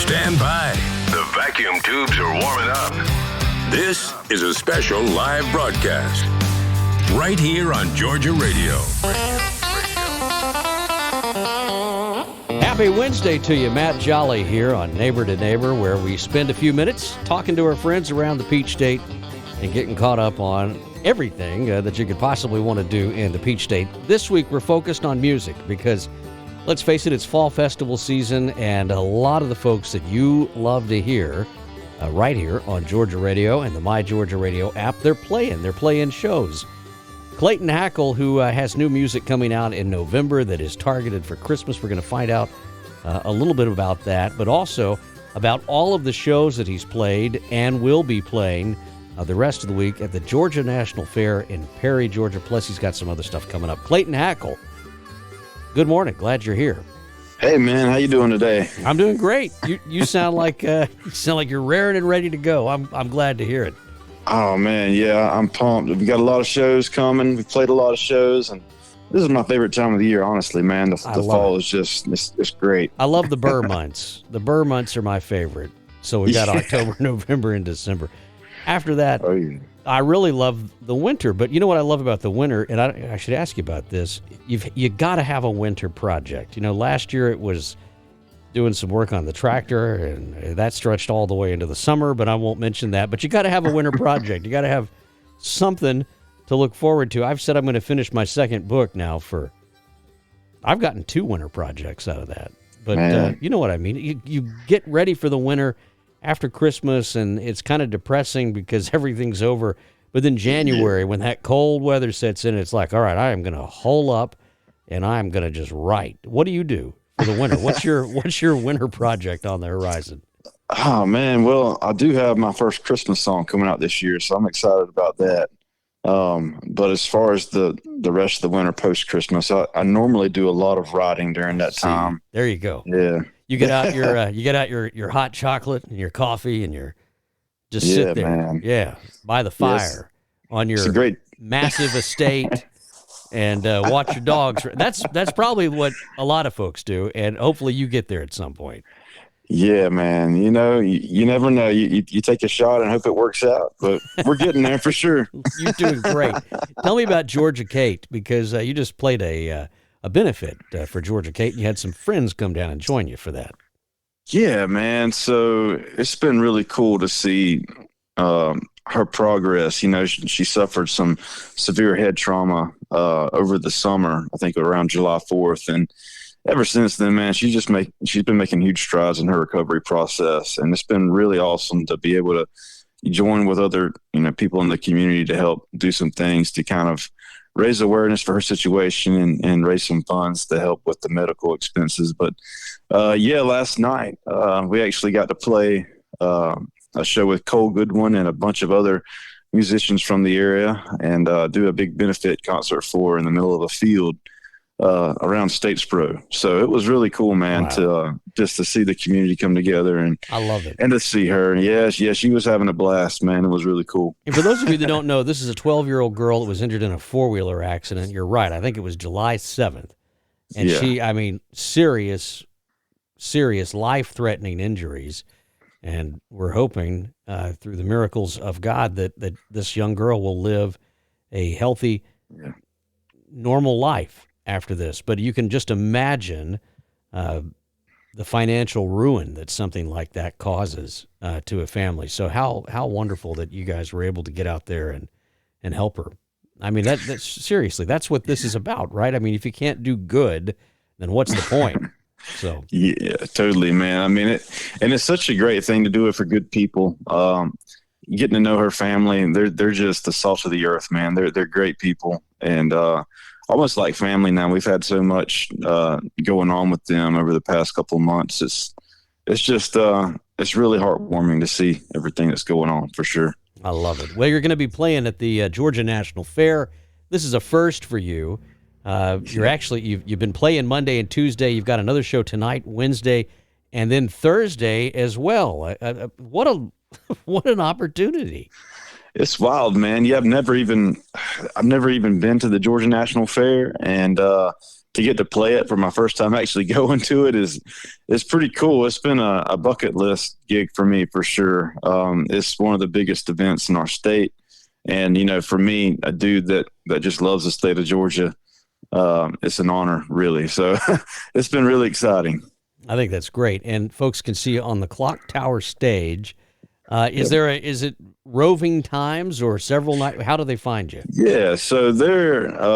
Stand by. The vacuum tubes are warming up. This is a special live broadcast right here on Georgia Radio. Happy Wednesday to you. Matt Jolley here on Neighbor to Neighbor, where we spend a few minutes talking to our friends around the Peach State and getting caught up on everything that you could possibly want to do in the Peach State. This week we're focused on music because, let's face it, it's fall festival season, and a lot of the folks that you love to hear right here on Georgia Radio and the My Georgia Radio app, they're playing shows. Clayton Hackle, who has new music coming out in November that is targeted for Christmas. We're going to find out a little bit about that, but also about all of the shows that he's played and will be playing the rest of the week at the Georgia National Fair in Perry, Georgia. Plus, he's got some other stuff coming up. Clayton Hackle, good morning. Glad you're here. Hey, man. How you doing today? I'm doing great. You sound like you're raring and ready to go. I'm glad to hear it. Oh, man. Yeah, I'm pumped. We got a lot of shows coming. We played a lot of shows, and this is my favorite time of the year, honestly, man. The fall is just it's great. I love the Burr months. The Burr months are my favorite. So we got October, November, and December. After that, I really love the winter. But you know what I love about the winter, and I should ask you about this. You got to have a winter project. You know, last year it was doing some work on the tractor, and that stretched all the way into the summer, but I won't mention that. But you got to have a winter project. You got to have something to look forward to. I've said I'm going to finish my second book now I've gotten 2 winter projects out of that. But you know what I mean. You get ready for the winter after Christmas, and it's kind of depressing because everything's over. But then January, when that cold weather sets in, it's like, all right, I am going to hole up, and I'm going to just write. What do you do for the winter? What's your winter project on the horizon? Oh, man. Well, I do have my first Christmas song coming out this year, so I'm excited about that. But as far as the rest of the winter post-Christmas, I normally do a lot of writing during that time. There you go. Yeah. You get out your hot chocolate and your coffee, and you're just sit there. Man. By the fire on your massive estate and watch your dogs. That's probably what a lot of folks do, and hopefully you get there at some point. Yeah, man. You know, you never know. You take a shot and hope it works out, but we're getting there for sure. You're doing great. Tell me about Georgia Kate, because you just played a benefit for Georgia Kate, and you had some friends come down and join you for that. Yeah, man. So it's been really cool to see her progress. You know, she suffered some severe head trauma over the summer, I think around July 4th. And ever since then, man, she's been making huge strides in her recovery process. And it's been really awesome to be able to join with other, people in the community to help do some things to kind of raise awareness for her situation and raise some funds to help with the medical expenses. But last night we actually got to play a show with Cole Goodwin and a bunch of other musicians from the area, and do a big benefit concert for her in the middle of a field around Statesboro. So it was really cool, man. Wow. To just to see the community come together, and I love it. And to see her. Yeah, she was having a blast, man. It was really cool. And for those of you that don't know, this is a 12-year-old girl that was injured in a 4-wheeler accident. You're right. I think it was July 7th. And she, serious life-threatening injuries. And we're hoping through the miracles of God that this young girl will live a healthy, normal life after this. But you can just imagine the financial ruin that something like that causes to a family. So how wonderful that you guys were able to get out there and help her. I mean, that's seriously, that's what this is about, right? I mean, if you can't do good, then what's the point? So yeah, totally, man. I mean, it's such a great thing to do it for good people. Getting to know her family, and they're just the salt of the earth, man. They're great people, and almost like family now. We've had so much going on with them over the past couple of months. It's just it's really heartwarming to see everything that's going on, for sure. I love it. Well, you're going to be playing at the Georgia National Fair. This is a first for you. You've been playing Monday and Tuesday. You've got another show tonight, Wednesday, and then Thursday as well. What an opportunity! It's wild, man. Yeah, I've never even been to the Georgia National Fair, and to get to play it for my first time actually going to it is pretty cool. It's been a bucket list gig for me for sure. It's one of the biggest events in our state. And, for me, a dude that just loves the state of Georgia, it's an honor, really. So it's been really exciting. I think that's great. And folks can see you on the Clock Tower stage. Is it roving times or several nights? How do they find you? Yeah, so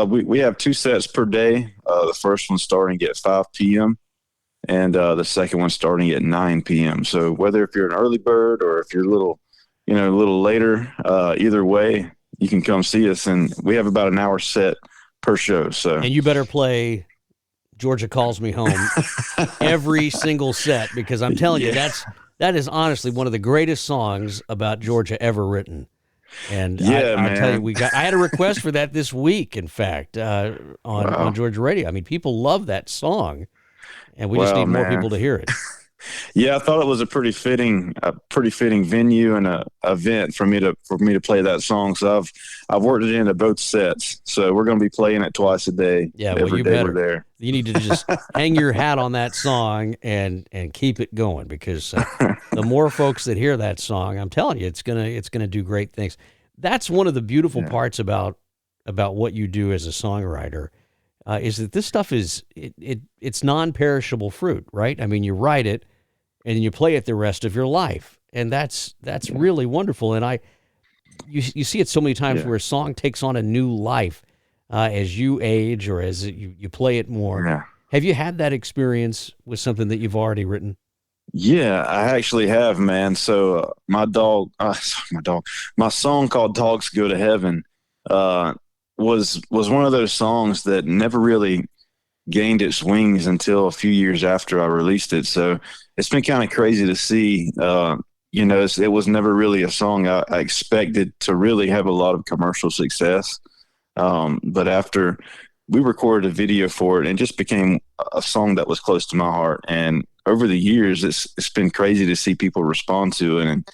we have 2 sets per day. The first one starting at 5 p.m. and the second one starting at 9 p.m. So whether if you're an early bird or if you're a little later, either way, you can come see us. And we have about an hour set per show. So and you better play Georgia Calls Me Home every single set, because I'm telling you, that is honestly one of the greatest songs about Georgia ever written. And I tell you, I had a request for that this week, in fact, on Georgia radio. I mean, people love that song, and we just need more people to hear it. Yeah, I thought it was a pretty fitting venue and a event for me to play that song. So I've worked it into both sets. So we're going to be playing it twice a day. Yeah, well, you better. There. You need to just hang your hat on that song and keep it going, because the more folks that hear that song, I'm telling you, it's gonna do great things. That's one of the beautiful parts about what you do as a songwriter. Is that this stuff it's non-perishable fruit, right? I mean, you write it and you play it the rest of your life, and that's really wonderful. And you see it so many times where a song takes on a new life as you age or as you play it more. Yeah. Have you had that experience with something that you've already written? Yeah, I actually have, man. So my song called "Dogs Go to Heaven" was one of those songs that never really gained its wings until a few years after I released it. So it's been kind of crazy to see. It was never really a song I expected to really have a lot of commercial success. But after we recorded a video for it, it just became a song that was close to my heart. And over the years, it's been crazy to see people respond to it. And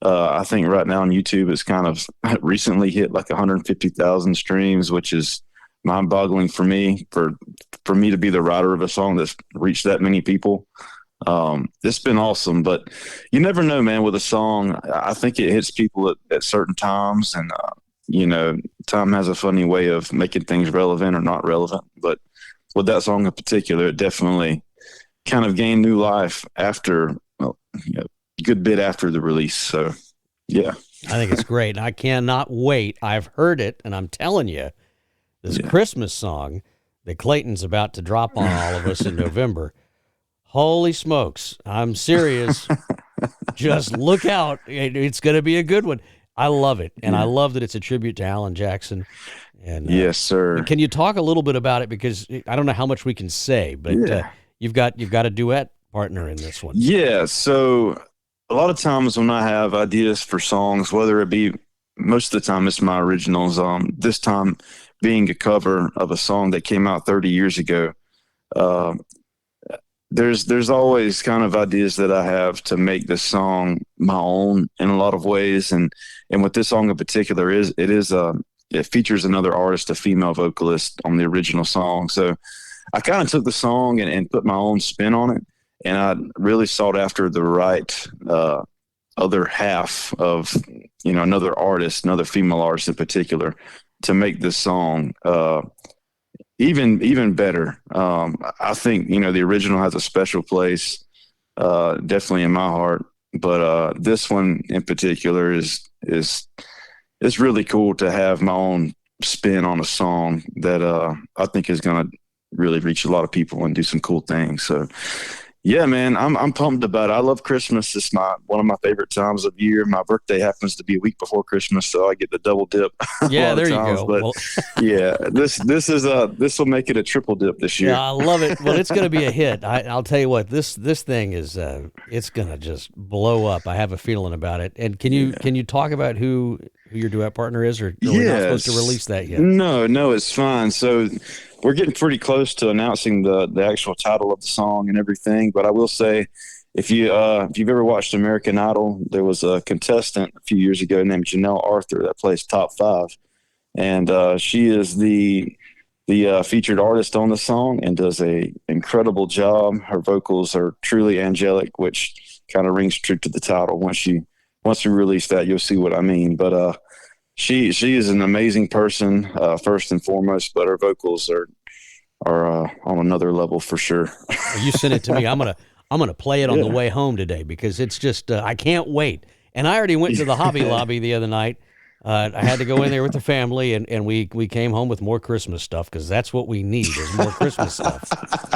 I think right now on YouTube, it's kind of recently hit like 150,000 streams, which is mind-boggling for me, for me to be the writer of a song that's reached that many people. It's been awesome, but you never know, man, with a song. I think it hits people at certain times, and time has a funny way of making things relevant or not relevant. But with that song in particular, it definitely kind of gained new life after, a good bit after the release. So, yeah. I think it's great. I cannot wait. I've heard it, and I'm telling you, this Christmas song that Clayton's about to drop on all of us in November, holy smokes, I'm serious. Just look out. It's going to be a good one. I love it, and I love that it's a tribute to Alan Jackson. And yes, sir. Can you talk a little bit about it, because I don't know how much we can say, but you've got a duet partner in this one. Yeah, so a lot of times when I have ideas for songs, whether it be, most of the time it's my originals, this time being a cover of a song that came out 30 years ago, there's always kind of ideas that I have to make this song my own in a lot of ways. And with this song in particular, it features another artist, a female vocalist on the original song. So I kind of took the song and put my own spin on it. And I really sought after the right other half of, another artist, another female artist in particular, to make this song even better. I think, the original has a special place, definitely in my heart. But this one in particular is really cool to have my own spin on a song that I think is going to really reach a lot of people and do some cool things. So, yeah, man, I'm pumped about it. I love Christmas. It's one of my favorite times of year. My birthday happens to be a week before Christmas, so I get the double dip. Yeah, there you go. But yeah, this will make it a triple dip this year. Yeah, I love it. Well, it's going to be a hit. I'll tell you what, this thing is it's going to just blow up. I have a feeling about it. And can you talk about who your duet partner is, or are we not supposed to release that yet? No, it's fine. So we're getting pretty close to announcing the actual title of the song and everything. But I will say, if you've ever watched American Idol, there was a contestant a few years ago named Janelle Arthur that plays Top 5, and she is the the featured artist on the song and does a incredible job. Her vocals are truly angelic, which kind of rings true to the title. Once we release that, you'll see what I mean. But she is an amazing person, first and foremost, but her vocals are on another level for sure. You sent it to me. I'm gonna play it on the way home today because it's just I can't wait. And I already went to the Hobby Lobby the other night. I had to go in there with the family, and we came home with more Christmas stuff because that's what we need is more Christmas stuff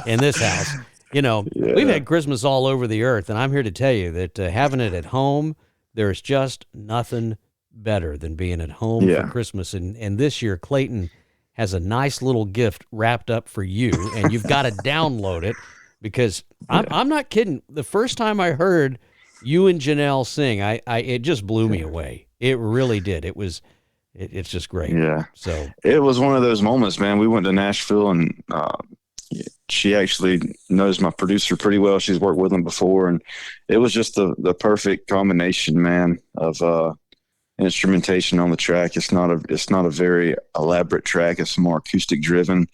in this house. You know, we've had Christmas all over the earth, and I'm here to tell you that having it at home, there's just nothing better than being at home for Christmas. And this year, Clayton has a nice little gift wrapped up for you, and you've got to download it because I'm not kidding. The first time I heard you and Janelle sing, it just blew me away. It really did. It's just great. Yeah. So it was one of those moments, man. We went to Nashville, and she actually knows my producer pretty well. She's worked with him before, and it was just the perfect combination, man, of instrumentation on the track. It's not a very elaborate track. It's more acoustic driven,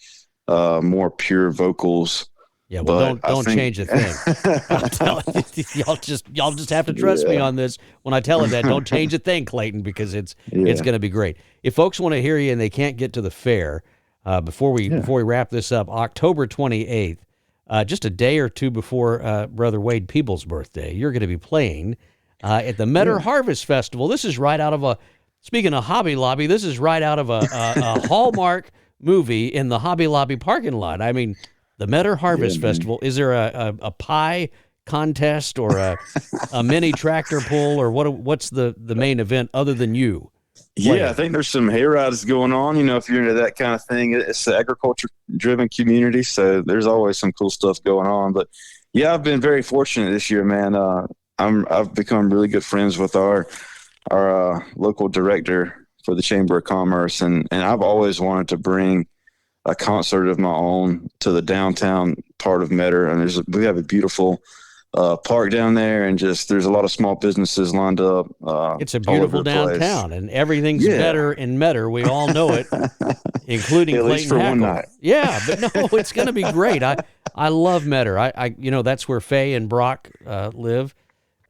more pure vocals. Yeah, well, don't change a thing. I'm telling you, y'all just have to trust me on this. When I tell her that, don't change a thing, Clayton, because it's going to be great. If folks want to hear you and they can't get to the fair, before we wrap this up, October 28th, just a day or two before Brother Wade Peebles' birthday, you're going to be playing at the Metter Harvest Festival. This is right out of speaking of Hobby Lobby, this is right out of a Hallmark movie in the Hobby Lobby parking lot. I mean, the Metter Harvest Festival. Is there a pie contest or a mini tractor pull, or what's the main event other than you? Yeah, I think there's some hay rides going on. You know, if you're into that kind of thing, it's an agriculture-driven community, so there's always some cool stuff going on. But yeah, I've been very fortunate this year, man. I've become really good friends with our local director for the Chamber of Commerce, and I've always wanted to bring a concert of my own to the downtown part of Metter. And we have a beautiful park down there, and there's a lot of small businesses lined up. It's a beautiful downtown, and everything's better in Metter. We all know it, including at Clayton least for Hackle. one night. Yeah, but no, it's going to be great. I love Metter. I that's where Faye and Brock live.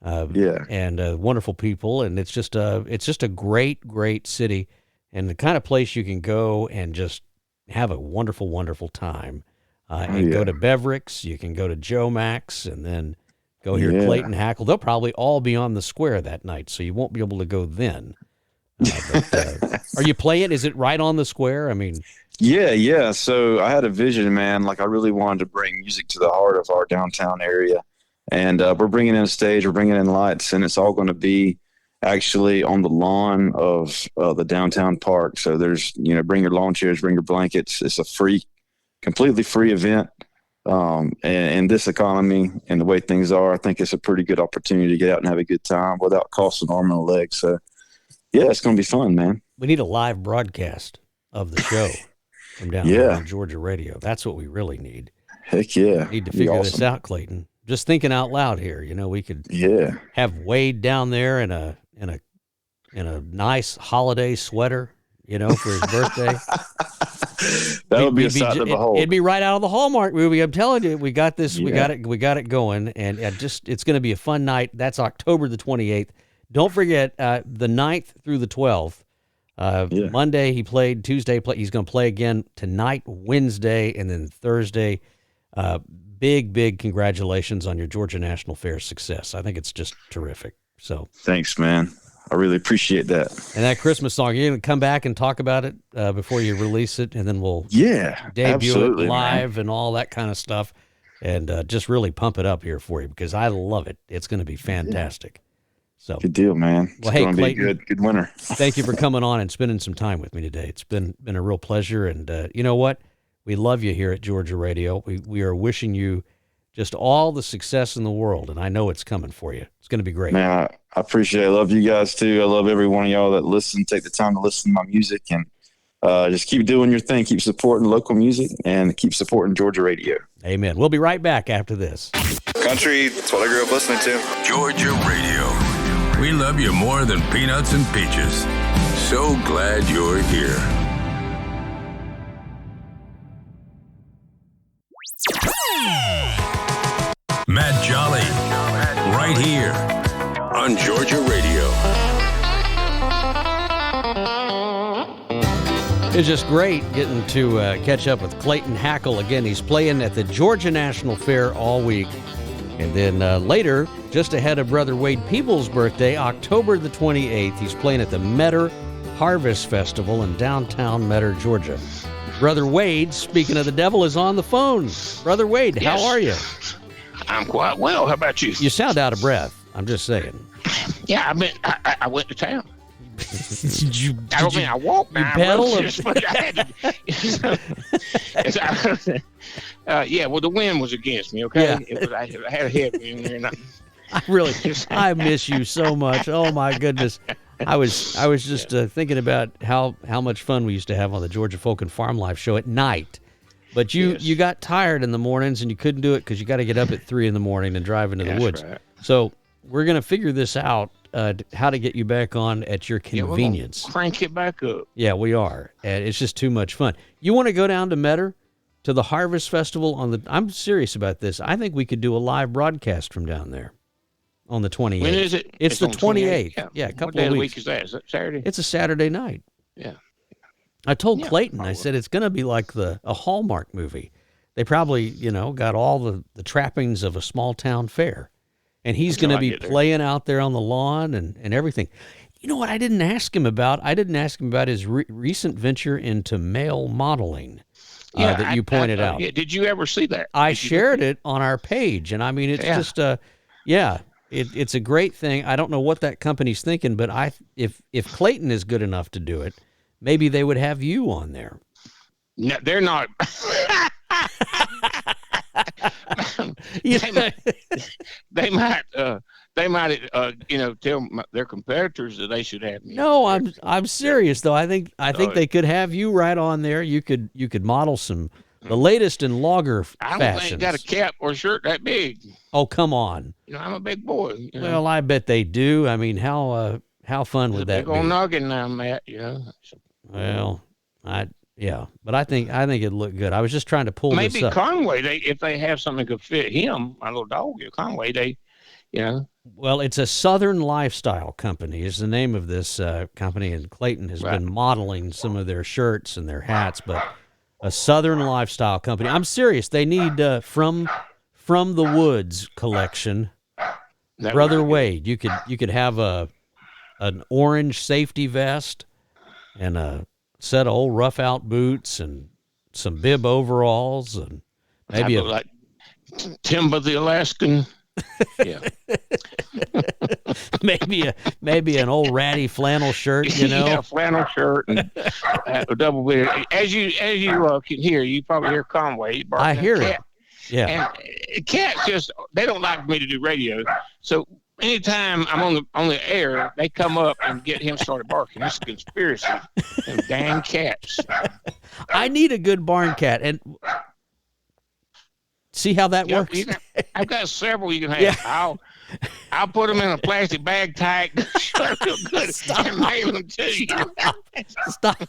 And wonderful people, and it's just a great city, and the kind of place you can go and just have a wonderful time. Go to Bevericks, you can go to Joe Max, and then go hear Clayton Hackle. They'll probably all be on the square that night, so you won't be able to go then. Are you playing? Is it right on the square? I mean, yeah. So I had a vision, man. Like, I really wanted to bring music to the heart of our downtown area, and we're bringing in a stage, we're bringing in lights, and it's all going to be actually on the lawn of the downtown park. So there's, bring your lawn chairs, bring your blankets. It's a completely free event. And this economy and the way things are, I think it's a pretty good opportunity to get out and have a good time without costing an arm and a leg. So yeah, it's going to be fun, man. We need a live broadcast of the show from down here on Georgia radio. That's what we really need. Heck yeah. We need to figure this out, Clayton. Just thinking out loud here, we could have Wade down there in a nice holiday sweater, for his birthday. That would be a sight to behold. It'd be right out of the Hallmark movie. I'm telling you, we got this. We got it going, and it's going to be a fun night. That's October the 28th. Don't forget the 9th through the 12th. Monday he played. Tuesday he's going to play again tonight, Wednesday, and then Thursday. Big congratulations on your Georgia National Fair success. I think it's just terrific. So thanks, man. I really appreciate that. And that Christmas song, you're going to come back and talk about it before you release it, and then we'll debut it live, man, and all that kind of stuff, and just really pump it up here for you because I love it. It's going to be fantastic. So good deal, man. Well, hey, Clayton, be a good winter. Thank you for coming on and spending some time with me today. It's been a real pleasure, and you know what? We love you here at Georgia Radio. We are wishing you just all the success in the world, and I know it's coming for you. It's going to be great. Man, I appreciate it. I love you guys, too. I love every one of y'all that listen, take the time to listen to my music, and just keep doing your thing. Keep supporting local music, and keep supporting Georgia Radio. Amen. We'll be right back after this. Country, that's what I grew up listening to. Georgia Radio. We love you more than peanuts and peaches. So glad you're here. Matt Jolley, right here on Georgia Radio. It's just great getting to catch up with Clayton Hackle. Again, he's playing at the Georgia National Fair all week. And then later, just ahead of Brother Wade Peebles' birthday, October the 28th, he's playing at the Metter Harvest Festival in downtown Metter, Georgia. Brother Wade, speaking of the devil, is on the phone. Brother Wade, Yes. how are you? I'm quite well. How about you? You sound out of breath. I'm just saying. Yeah, I went to town. Did you I walked. you pedal? Yeah, well, the wind was against me, okay? Yeah. I had a headwind there. I miss you so much. Oh, my goodness. I was just thinking about how much fun we used to have on the Georgia Folk and Farm Life show at night. But you got tired in the mornings and you couldn't do it because you got to get up at 3 in the morning and drive into the woods. Right. So we're going to figure this out, how to get you back on at your convenience. Yeah, crank it back up. Yeah, we are. And it's just too much fun. You want to go down to Metter to the Harvest Festival I'm serious about this. I think we could do a live broadcast from down there on the 28th. When is it? It's the on 28th. Yeah, a couple what day of of the weeks. week is that? Is that Saturday? It's a Saturday night. Yeah. I told Yeah, Clayton, probably. I said, it's going to be like a Hallmark movie. They probably, got all the trappings of a small town fair. And he's going to be playing out there on the lawn and everything. You know what I didn't ask him about? I didn't ask him about his recent venture into male modeling that you pointed out. Yeah. Did you ever see that? I shared it on our page. And I mean, it's just, it's a great thing. I don't know what that company's thinking, but if Clayton is good enough to do it, maybe they would have you on there. No, they're not. They might, tell their competitors that they should have me. No, I'm serious though. I think they could have you right on there. You could model the latest in logger fashions. I don't think got a cap or shirt that big. Oh, come on. I'm a big boy. Well, I bet they do. I mean, how fun would that big old be? noggin now, Matt. Well, but I think it'd look good. I was just trying to pull maybe this up. Conway. If they have something that could fit him, my little dog, Conway. Well, it's a Southern Lifestyle Company is the name of this company, and Clayton has been modeling some of their shirts and their hats, but a Southern Lifestyle Company. I'm serious. They need from the Woods collection. Brother Wade, you could have an orange safety vest and a set of old rough out boots and some bib overalls and maybe like Timber the Alaskan. Yeah. maybe an old ratty flannel shirt, Yeah, flannel shirt and a double beard. As you can hear, you probably hear Conway. I hear it. Yeah. And cats they don't like me to do radio. So anytime I'm on the air, they come up and get him started barking. It's a conspiracy. Them dang cats. I need a good barn cat and see how that works. I've got several you can have. Yeah. I'll put them in a plastic bag tight, real good, and mail them to you. Stop.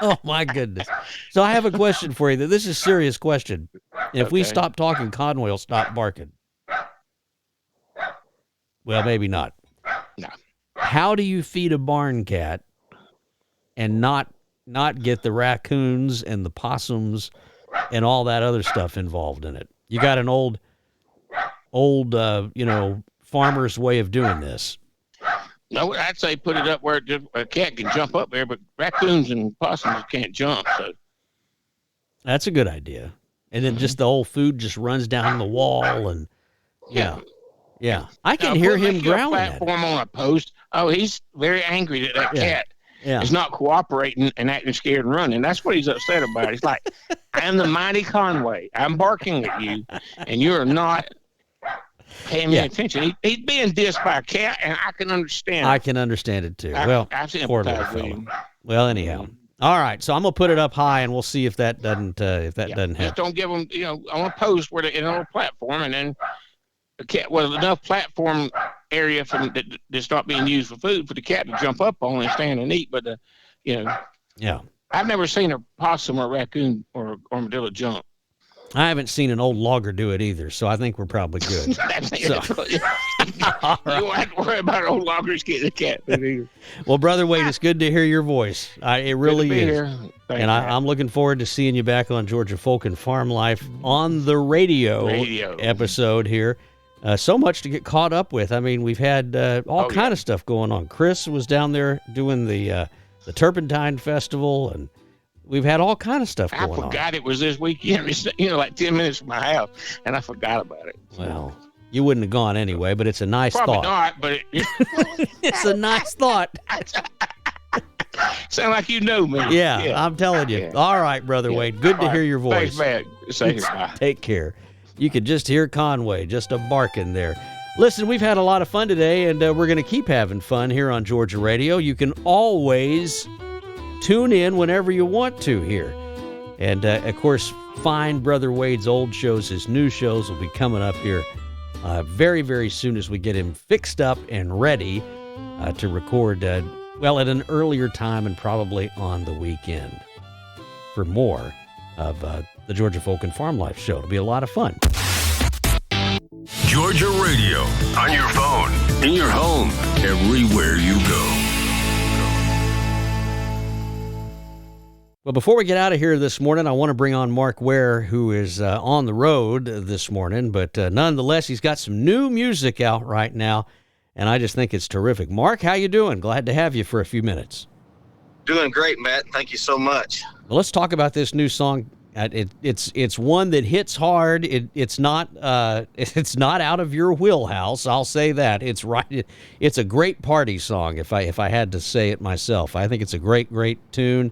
Oh, my goodness. So I have a question for you. This is a serious question. If we stop talking, Conway will stop barking. Well, maybe not. No. How do you feed a barn cat and not get the raccoons and the possums and all that other stuff involved in it? You got an old farmer's way of doing this. No, I'd say put it up where a cat can jump up there, but raccoons and possums can't jump. So that's a good idea. And then just the old food just runs down the wall and yeah. I can hear him growling at it. Platform on a post. Oh, he's very angry that cat is not cooperating and acting scared and running. That's what he's upset about. He's like, I am the mighty Conway. I'm barking at you, and you're not paying me attention. He's being dissed by a cat, and I can understand it. I can understand it too. I've poor little fella. Well, anyhow. All right, so I'm gonna put it up high, and we'll see if that doesn't doesn't happen. Just don't give them, on a post where they're on a platform, and then the cat enough platform area that's not being used for food for the cat to jump up on and stand and eat. But I've never seen a possum or a raccoon or armadillo jump. I haven't seen an old logger do it either, so I think we're probably good. So. You won't have to worry about old loggers getting a cat food either. Well, Brother Wade, it's good to hear your voice. It really is. And I'm looking forward to seeing you back on Georgia Folk and Farm Life on the radio. Episode here. So much to get caught up with. I mean, we've had all kind of stuff going on. Chris was down there doing the Turpentine Festival, and we've had all kind of stuff going on. I forgot it was this weekend. It's, like 10 minutes from my house, and I forgot about it. Well, you wouldn't have gone anyway, but it's a nice Probably thought. Probably not, but it's a nice thought. Sound like you know me. Yeah, I'm telling you. Yeah. All right, Brother Wade. Good to hear your voice. Thanks, man. Say goodbye. Take care. You could just hear Conway just a barking there. Listen, we've had a lot of fun today, and we're going to keep having fun here on Georgia Radio. You can always tune in whenever you want to here. And, of course, find Brother Wade's old shows. His new shows will be coming up here very, very soon as we get him fixed up and ready to record, at an earlier time and probably on the weekend for more of the Georgia Folk and Farm Life show. It'll be a lot of fun. Georgia Radio, on your phone, in your home, everywhere you go. Well, before we get out of here this morning, I want to bring on Mark Ware, who is on the road this morning, but nonetheless, he's got some new music out right now, and I just think it's terrific. Mark, how you doing? Glad to have you for a few minutes. Doing great, Matt. Thank you so much. Well, let's talk about this new song. It's one that hits hard. It's not out of your wheelhouse. I'll say that. It's right. It's a great party song. If I had to say it myself, I think it's a great tune.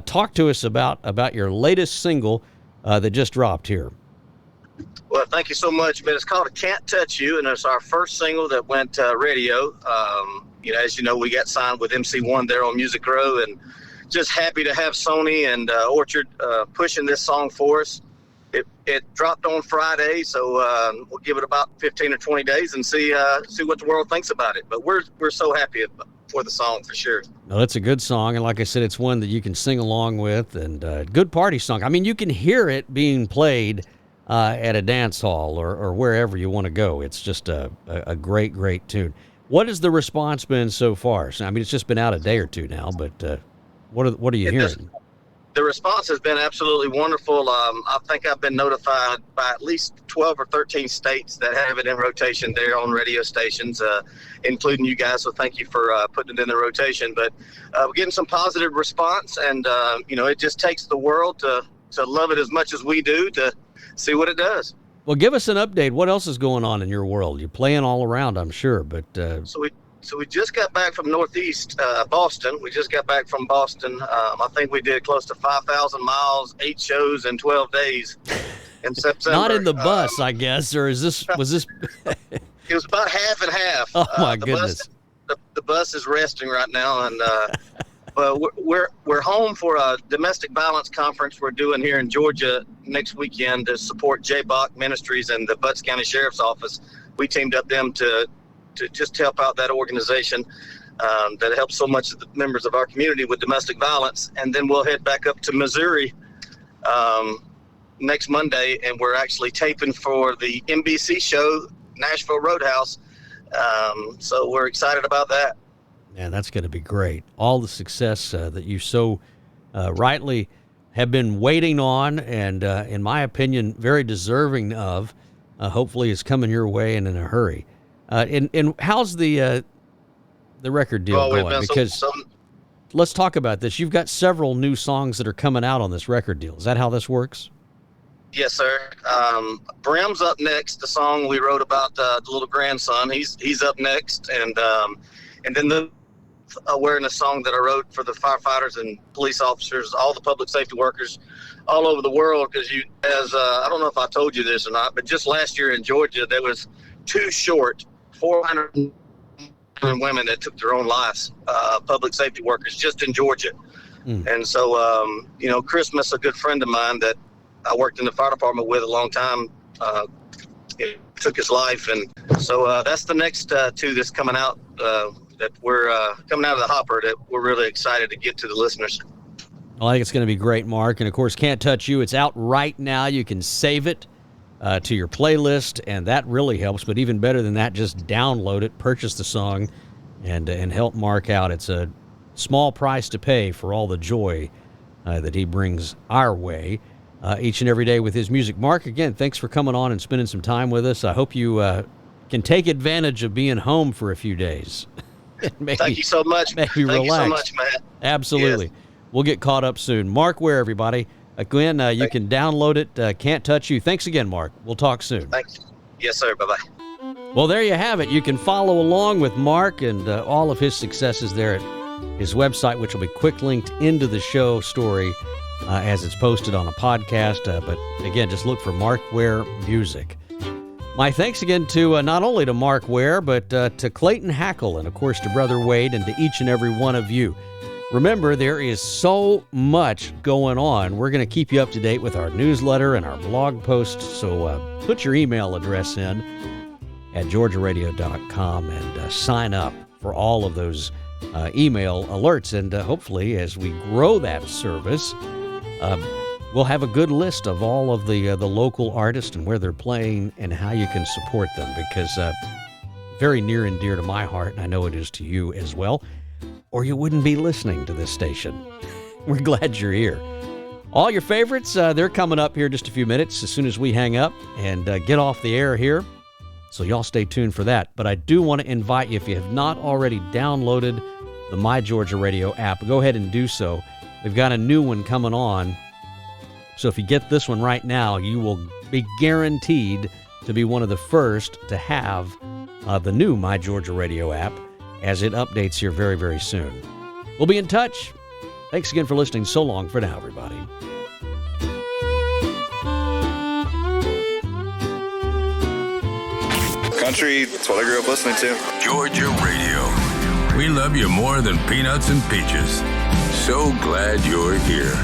Talk to us about your latest single that just dropped here. Well, thank you so much, man. It's called "I Can't Touch You," and it's our first single that went radio. As you know, we got signed with MC1 there on Music Row, and just happy to have Sony and Orchard pushing this song for us. It dropped on Friday, so we'll give it about 15 or 20 days and see what the world thinks about it. But we're so happy for the song for sure. No, it's a good song, and like I said, it's one that you can sing along with, and good party song. I mean, you can hear it being played at a dance hall or wherever you want to go. It's just a great tune. What has the response been so far? I mean, it's just been out a day or two now, but what are you hearing? The response has been absolutely wonderful. I think I've been notified by at least 12 or 13 states that have it in rotation there on radio stations, including you guys. So thank you for putting it in the rotation. But we're getting some positive response, and it just takes the world to love it as much as we do to see what it does. Well, give us an update. What else is going on in your world? You're playing all around, I'm sure, but So we just got back from Northeast Boston. We just got back from Boston. I think we did close to 5,000 miles, 8 shows in 12 days in September. Not in the bus, I guess, or was this? It was about half and half. Oh my goodness! The bus is resting right now, and but we're home for a domestic violence conference we're doing here in Georgia next weekend to support J. Bach Ministries and the Butts County Sheriff's Office. We teamed up them to just help out that organization that helps so much of the members of our community with domestic violence. And then we'll head back up to Missouri next Monday, and we're actually taping for the NBC show, Nashville Roadhouse. So we're excited about that. Man, that's going to be great. All the success that you so rightly have been waiting on and, in my opinion, very deserving of, hopefully is coming your way and in a hurry. And how's the record deal going? Because let's talk about this. You've got several new songs that are coming out on this record deal. Is that how this works? Yes, sir. Brim's up next. The song we wrote about the little grandson. He's up next, and then the awareness song that I wrote for the firefighters and police officers, all the public safety workers all over the world. Because I don't know if I told you this or not, but just last year in Georgia there was 400 women that took their own lives, public safety workers, just in Georgia. And so, Christmas, a good friend of mine that I worked in the fire department with a long time, took his life. And so that's the next two that's coming out, that we're coming out of the hopper, that we're really excited to get to the listeners. Well, I think it's going to be great, Mark. And, of course, Can't Touch You. It's out right now. You can save it to your playlist, and that really helps. But even better than that, just download it, purchase the song, and help Mark out. It's a small price to pay for all the joy that he brings our way each and every day with his music. Mark, again, thanks for coming on and spending some time with us. I hope you can take advantage of being home for a few days. Thank you so much. Maybe relax. Thank you so much, Matt. Absolutely. Yes. We'll get caught up soon. Mark Ware, everybody. Again, you can download it. Can't Touch You. Thanks again, Mark. We'll talk soon. Thanks. Yes, sir. Bye-bye. Well, there you have it. You can follow along with Mark and all of his successes there at his website, which will be quick linked into the show story as it's posted on a podcast. But again, just look for Mark Ware Music. My thanks again to not only to Mark Ware, but to Clayton Hackle and, of course, to Brother Wade and to each and every one of you. Remember, there is so much going on. We're going to keep you up to date with our newsletter and our blog posts, so put your email address in at georgiaradio.com and sign up for all of those email alerts. And hopefully, as we grow that service, we'll have a good list of all of the local artists and where they're playing and how you can support them, because very near and dear to my heart, and I know it is to you as well, or you wouldn't be listening to this station. We're glad you're here. All your favorites, they're coming up here just a few minutes as soon as we hang up and get off the air here. So y'all stay tuned for that. But I do want to invite you, if you have not already downloaded the My Georgia Radio app, go ahead and do so. We've got a new one coming on. So if you get this one right now, you will be guaranteed to be one of the first to have the new My Georgia Radio app as it updates here very, very soon. We'll be in touch. Thanks again for listening. So long for now, everybody. Country, that's what I grew up listening to. Georgia Radio. We love you more than peanuts and peaches. So glad you're here.